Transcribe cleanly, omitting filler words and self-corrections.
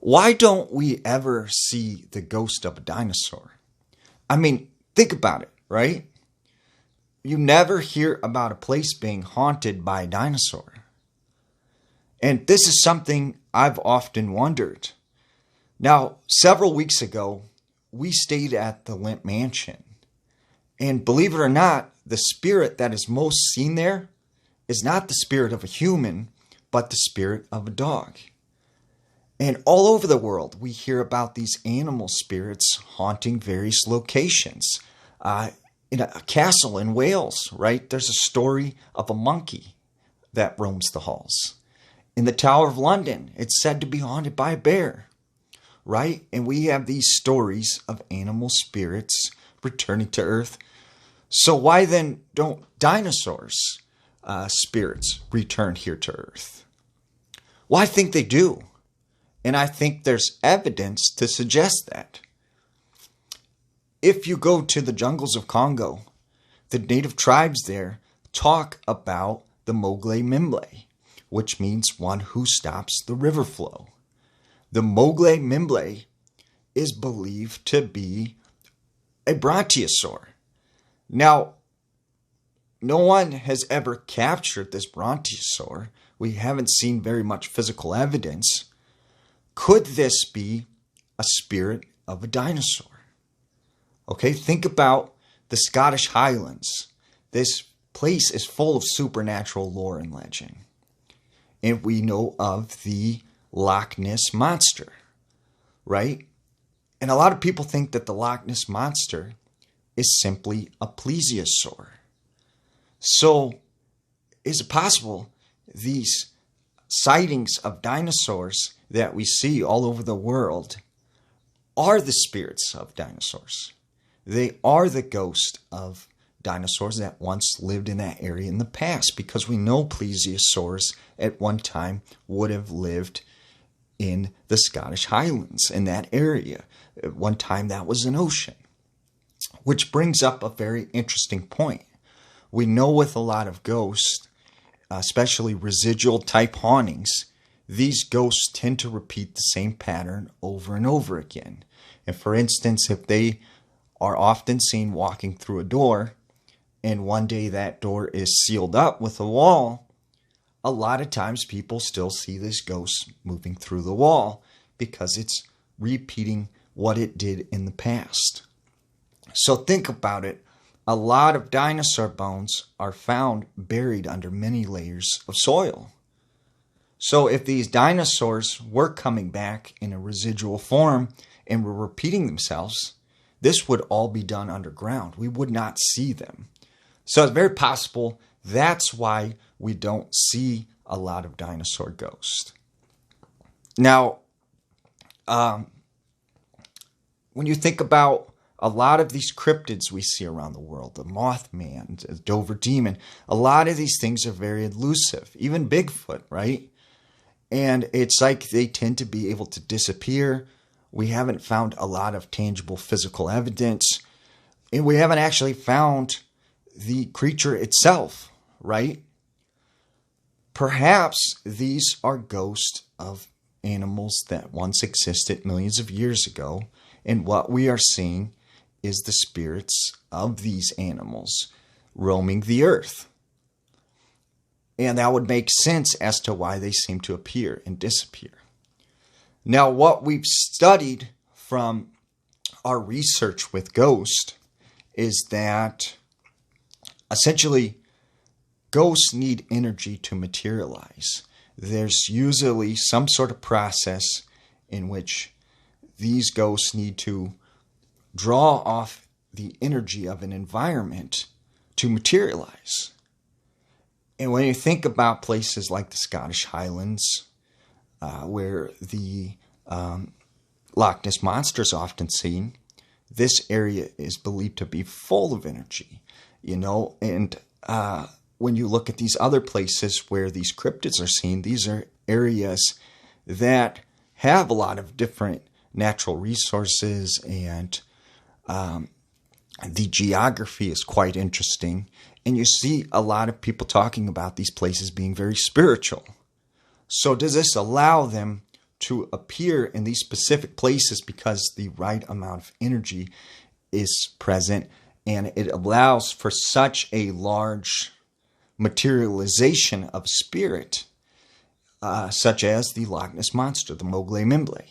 Why don't we ever see the ghost of a dinosaur? I mean, think about it, right? You never hear about a place being haunted by a dinosaur. And this is something I've often wondered. Now, several weeks ago, we stayed at the Limp Mansion. And believe it or not, the spirit that is most seen there is not the spirit of a human, but the spirit of a dog. And all over the world, we hear about these animal spirits haunting various locations. In a castle in Wales, right, there's a story of a monkey that roams the halls. In the Tower of London, it's said to be haunted by a bear, right? And we have these stories of animal spirits returning to Earth. So why then don't dinosaurs' spirits return here to Earth? Well, I think they do. And I think there's evidence to suggest that. If you go to the jungles of Congo, the native tribes there talk about the Mogle Mimble, which means one who stops the river flow. The Mogle Mimble is believed to be a brontosaur. Now, no one has ever captured this brontosaur. We haven't seen very much physical evidence. Could this be a spirit of a dinosaur? Okay, think about the Scottish Highlands. This place is full of supernatural lore and legend. And we know of the Loch Ness Monster, right? And a lot of people think that the Loch Ness Monster is simply a plesiosaur. So, is it possible these sightings of dinosaurs that we see all over the world are the spirits of dinosaurs? They are the ghost of dinosaurs that once lived in that area in the past, because we know plesiosaurs at one time would have lived in the Scottish Highlands, in that area. At one time that was an ocean. Which brings up a very interesting point. We know with a lot of ghosts, especially residual type hauntings, these ghosts tend to repeat the same pattern over and over again. And for instance, if they are often seen walking through a door, and one day that door is sealed up with a wall, a lot of times people still see this ghost moving through the wall because it's repeating what it did in the past. So think about it. A lot of dinosaur bones are found buried under many layers of soil. So if these dinosaurs were coming back in a residual form and were repeating themselves, this would all be done underground. We would not see them. So it's very possible that's why we don't see a lot of dinosaur ghosts. Now, when you think about a lot of these cryptids we see around the world, the Mothman, the Dover Demon, a lot of these things are very elusive. Even Bigfoot, right? And it's like they tend to be able to disappear. We haven't found a lot of tangible physical evidence. And we haven't actually found the creature itself, right? Perhaps these are ghosts of animals that once existed millions of years ago. And what we are seeing is the spirits of these animals roaming the earth. And that would make sense as to why they seem to appear and disappear. Now, what we've studied from our research with ghosts is that essentially ghosts need energy to materialize. There's usually some sort of process in which these ghosts need to draw off the energy of an environment to materialize. And when you think about places like the Scottish Highlands, where the Loch Ness Monster is often seen, this area is believed to be full of energy, and when you look at these other places where these cryptids are seen, these are areas that have a lot of different natural resources, and the geography is quite interesting. And you see a lot of people talking about these places being very spiritual. So does this allow them to appear in these specific places because the right amount of energy is present, and it allows for such a large materialization of spirit, such as the Loch Ness Monster, the Mowgli Mimble.